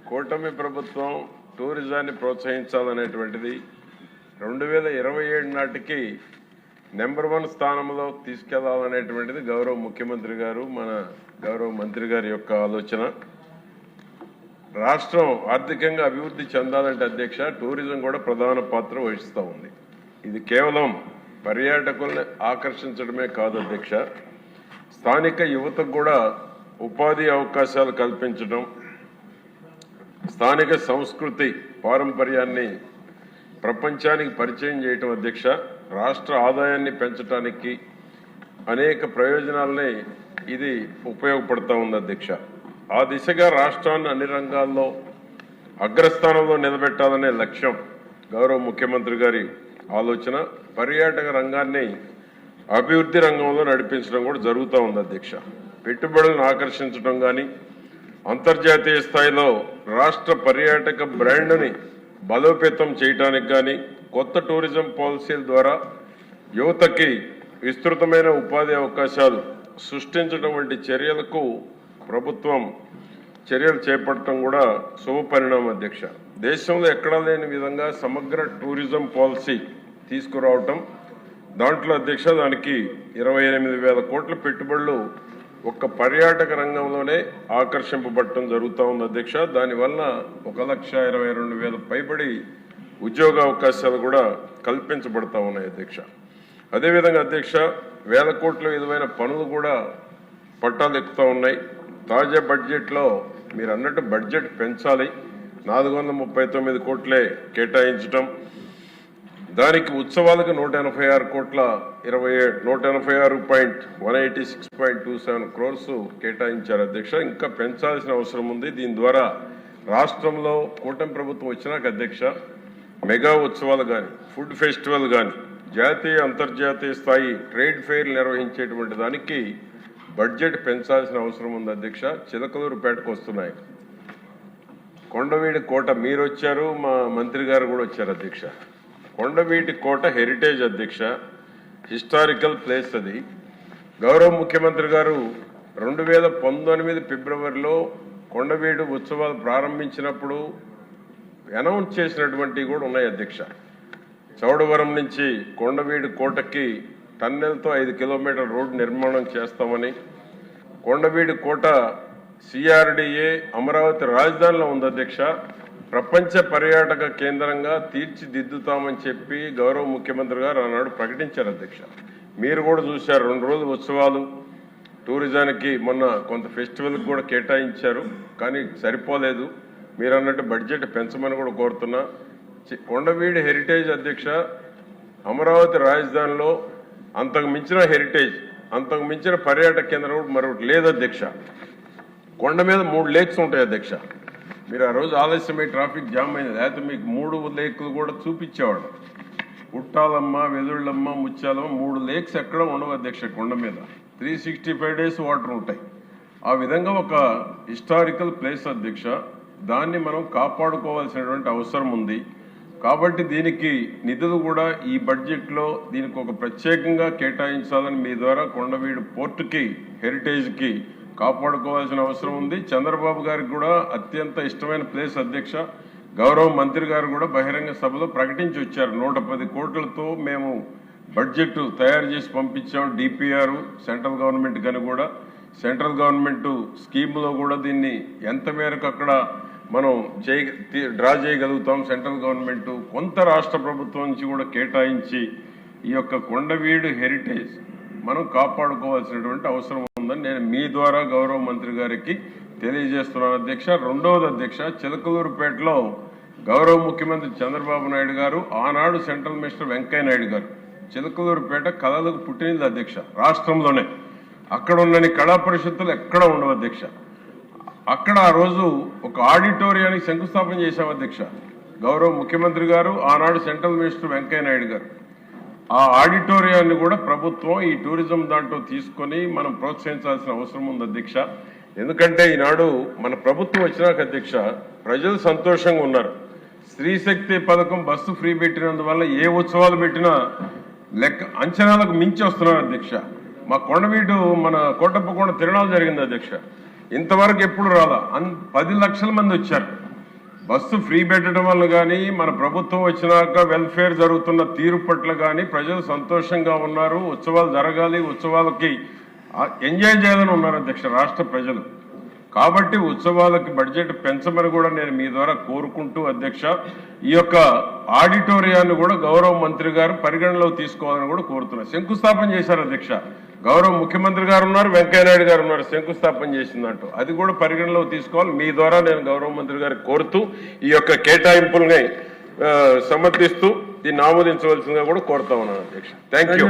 కూటమి ప్రభుత్వం టూరిజాన్ని ప్రోత్సహించాలనేటువంటిది 2027 నాటికి నెంబర్ 1 స్థానంలో తీసుకెళ్లాలనేటువంటిది గౌరవ ముఖ్యమంత్రి గారు మన గౌరవ మంత్రి గారి యొక్క ఆలోచన. రాష్ట్రం ఆర్థికంగా అభివృద్ధి చెందాలంటే అధ్యక్ష టూరిజం కూడా ప్రధాన పాత్ర వహిస్తూ ఉంది. ఇది కేవలం పర్యాటకుల్ని ఆకర్షించడమే కాదు అధ్యక్ష, స్థానిక యువతకు కూడా ఉపాధి అవకాశాలు కల్పించడం, స్థానిక సంస్కృతి పారంపర్యాన్ని ప్రపంచానికి పరిచయం చేయటం అధ్యక్ష, రాష్ట్ర ఆదాయాన్ని పెంచడానికి అనేక ప్రయోజనాలని ఇది ఉపయోగపడుతూ ఉంది అధ్యక్ష. ఆ దిశగా రాష్ట్రాన్ని అన్ని రంగాల్లో అగ్రస్థానంలో నిలబెట్టాలనే లక్ష్యం గౌరవ ముఖ్యమంత్రి గారి ఆలోచన. పర్యాటక రంగాన్ని అభివృద్ధి రంగంలో నడిపించడం కూడా జరుగుతూ ఉంది అధ్యక్ష. పెట్టుబడులను ఆకర్షించడం కానీ, అంతర్జాతీయ స్థాయిలో రాష్ట్ర పర్యాటక బ్రాండ్ని బలోపేతం చేయడానికి కానీ, కొత్త టూరిజం పాలసీల ద్వారా యువతకి విస్తృతమైన ఉపాధి అవకాశాలు సృష్టించడం వంటి చర్యలకు ప్రభుత్వం చర్యలు చేపట్టడం కూడా శుభపరిణామం అధ్యక్ష. దేశంలో ఎక్కడా లేని విధంగా సమగ్ర టూరిజం పాలసీ తీసుకురావటం, దాంట్లో అధ్యక్ష దానికి 28,000 కోట్ల పెట్టుబడులు ఒక్క పర్యాటక రంగంలోనే ఆకర్షింపబడటం జరుగుతూ ఉంది అధ్యక్ష. దానివల్ల 1,22,000 పైబడి ఉద్యోగ అవకాశాలు కూడా కల్పించబడతా ఉన్నాయి అధ్యక్ష. అదేవిధంగా అధ్యక్ష 1,000 కోట్ల విలువైన పనులు కూడా పట్టాలు ఎక్కుతూ ఉన్నాయి. తాజా బడ్జెట్లో మీరు అన్నట్టు బడ్జెట్ పెంచాలి, 439 కోట్లే కేటాయించడం, దానికి ఉత్సవాలకు 186 కోట్ల 186.186.27 క్రోర్స్ కేటాయించారు అధ్యక్ష. ఇంకా పెంచాల్సిన అవసరం ఉంది. దీని ద్వారా రాష్ట్రంలో కూటమి ప్రభుత్వం వచ్చినాక అధ్యక్ష మెగా ఉత్సవాలు కానీ, ఫుడ్ ఫెస్టివల్ కానీ, జాతీయ అంతర్జాతీయ స్థాయి ట్రేడ్ ఫెయిర్లు నిర్వహించేటువంటి దానికి బడ్జెట్ పెంచాల్సిన అవసరం ఉంది అధ్యక్ష. చిలకలూరుపేటకు వస్తున్నాయి, కొండవీడి కోట మీరు వచ్చారు, మా మంత్రి గారు కూడా వచ్చారు అధ్యక్ష. కొండవీటి కోట హెరిటేజ్ అధ్యక్ష, హిస్టారికల్ ప్లేస్ అది. గౌరవ ముఖ్యమంత్రి గారు 2019 ఫిబ్రవరిలో కొండవీడు ఉత్సవాలు ప్రారంభించినప్పుడు అనౌన్స్ చేసినటువంటివి కూడా ఉన్నాయి అధ్యక్ష. చౌడవరం నుంచి కొండవీడు కోటకి టన్నెల్తో 5 కిలోమీటర్ల రోడ్డు నిర్మాణం చేస్తామని, కొండవీడు కోట సిఆర్డిఏ అమరావతి రాజధానిలో ఉంది అధ్యక్ష, ప్రపంచ పర్యాటక కేంద్రంగా తీర్చిదిద్దుతామని చెప్పి గౌరవ ముఖ్యమంత్రి గారు ఆనాడు ప్రకటించారు అధ్యక్ష. మీరు కూడా చూశారు, 2 రోజులు ఉత్సవాలు టూరిజానికి మొన్న కొంత ఫెస్టివల్కి కూడా కేటాయించారు, కానీ సరిపోలేదు. మీరు అన్నట్టు బడ్జెట్ పెంచమని కూడా కోరుతున్నా. కొండవీడి హెరిటేజ్ అధ్యక్ష, అమరావతి రాజధానిలో అంతకు మించిన హెరిటేజ్, అంతకు మించిన పర్యాటక కేంద్రం కూడా మరొకటి లేదు అధ్యక్ష. కొండ మీద 3 లేక్స్ ఉంటాయి అధ్యక్ష. మీరు ఆ రోజు ఆలస్యమై ట్రాఫిక్ జామ్ అయింది, లేకపోతే మీకు 3 లేక్లు కూడా చూపించేవాడు. పుట్టాలమ్మ, వెదుళ్ళమ్మ, ముత్యాలమ్మ 3 లేక్స్ ఎక్కడ ఉండవు అధ్యక్ష. కొండ మీద 365 డేస్ వాటర్ ఉంటాయి. ఆ విధంగా ఒక హిస్టారికల్ ప్లేస్ అధ్యక్ష, దాన్ని మనం కాపాడుకోవాల్సినటువంటి అవసరం ఉంది. కాబట్టి దీనికి నిధులు కూడా ఈ బడ్జెట్లో దీనికి ఒక ప్రత్యేకంగా కేటాయించాలని మీ ద్వారా కొండవీడు పోర్టుకి, హెరిటేజ్కి కాపాడుకోవాల్సిన అవసరం ఉంది. చంద్రబాబు గారికి కూడా అత్యంత ఇష్టమైన ప్లేస్ అధ్యక్ష. గౌరవ మంత్రి గారు కూడా బహిరంగ సభలో ప్రకటించి వచ్చారు, 110 కోట్లతో మేము బడ్జెట్ తయారు చేసి పంపించాం. డిపిఆర్ సెంట్రల్ గవర్నమెంట్ కానీ కూడా సెంట్రల్ గవర్నమెంట్ స్కీమ్లో కూడా దీన్ని ఎంత మేరకు అక్కడ మనం డ్రా చేయగలుగుతాం. సెంట్రల్ గవర్నమెంట్ కొంత రాష్ట్ర ప్రభుత్వం నుంచి కూడా కేటాయించి ఈ యొక్క కొండవీడు హెరిటేజ్ మనం కాపాడుకోవాల్సినటువంటి అవసరం ఉందని నేను మీ ద్వారా గౌరవ మంత్రి గారికి తెలియజేస్తున్నాను అధ్యక్ష. రెండవది అధ్యక్ష, చిలకలూరుపేటలో గౌరవ ముఖ్యమంత్రి చంద్రబాబు నాయుడు గారు, ఆనాడు సెంట్రల్ మినిస్టర్ వెంకయ్య నాయుడు గారు, చిలకలూరుపేట కళలకు పుట్టినది అధ్యక్ష. రాష్ట్రంలోనే అక్కడ ఉన్నని కళా పరిషత్తులు ఎక్కడ ఉండవు అధ్యక్ష. అక్కడ ఆ రోజు ఒక ఆడిటోరియానికి శంకుస్థాపన చేశాం అధ్యక్ష. గౌరవ ముఖ్యమంత్రి గారు, ఆనాడు సెంట్రల్ మినిస్టర్ వెంకయ్య నాయుడు గారు ఆ ఆడిటోరియాన్ని కూడా ప్రభుత్వం ఈ టూరిజం దాంట్లో తీసుకొని మనం ప్రోత్సహించాల్సిన అవసరం ఉంది అధ్యక్ష. ఎందుకంటే ఈనాడు మన ప్రభుత్వం వచ్చినాక అధ్యక్ష ప్రజలు సంతోషంగా ఉన్నారు. స్త్రీ శక్తి పథకం బస్సు ఫ్రీ పెట్టినందువల్ల ఏ ఉత్సవాలు పెట్టినా లెక్క అంచనాలకు మించి వస్తున్నారు అధ్యక్ష. మా కొండవీడు మన కోటప్పకొండ తిరణాలు జరిగింది అధ్యక్ష. ఇంతవరకు ఎప్పుడు రాలా 10 లక్షల మంది వచ్చారు. బస్సు ఫ్రీ పెట్టడం వల్ల కానీ మన ప్రభుత్వం వచ్చినాక వెల్ఫేర్ జరుగుతున్న తీరు పట్ల కానీ ప్రజలు సంతోషంగా ఉన్నారు. ఉత్సవాలు జరగాలి, ఉత్సవాలకి ఎంజాయ్ చేయాలని ఉన్నారు అధ్యక్ష రాష్ట్ర ప్రజలు. కాబట్టి ఉత్సవాలకి బడ్జెట్ పెంచమని కూడా నేను మీ ద్వారా కోరుకుంటూ అధ్యక్ష ఈ యొక్క ఆడిటోరియాన్ని కూడా గౌరవ మంత్రి గారు పరిగణలోకి తీసుకోవాలని కూడా కోరుతున్నారు. శంకుస్థాపన చేశారు అధ్యక్ష. గౌరవ ముఖ్యమంత్రి గారు ఉన్నారు, వెంకయ్యనాయుడు గారు ఉన్నారు, శంకుస్థాపన చేసిందంటూ అది కూడా పరిగణలోకి తీసుకోవాలి. మీ ద్వారా నేను గౌరవ మంత్రి గారికి కోరుతూ ఈ యొక్క కేటాయింపుల్ని సమర్థిస్తూ దీన్ని ఆమోదించవలసిందిగా కూడా కోరుతా ఉన్నాను అధ్యక్ష. Thank you.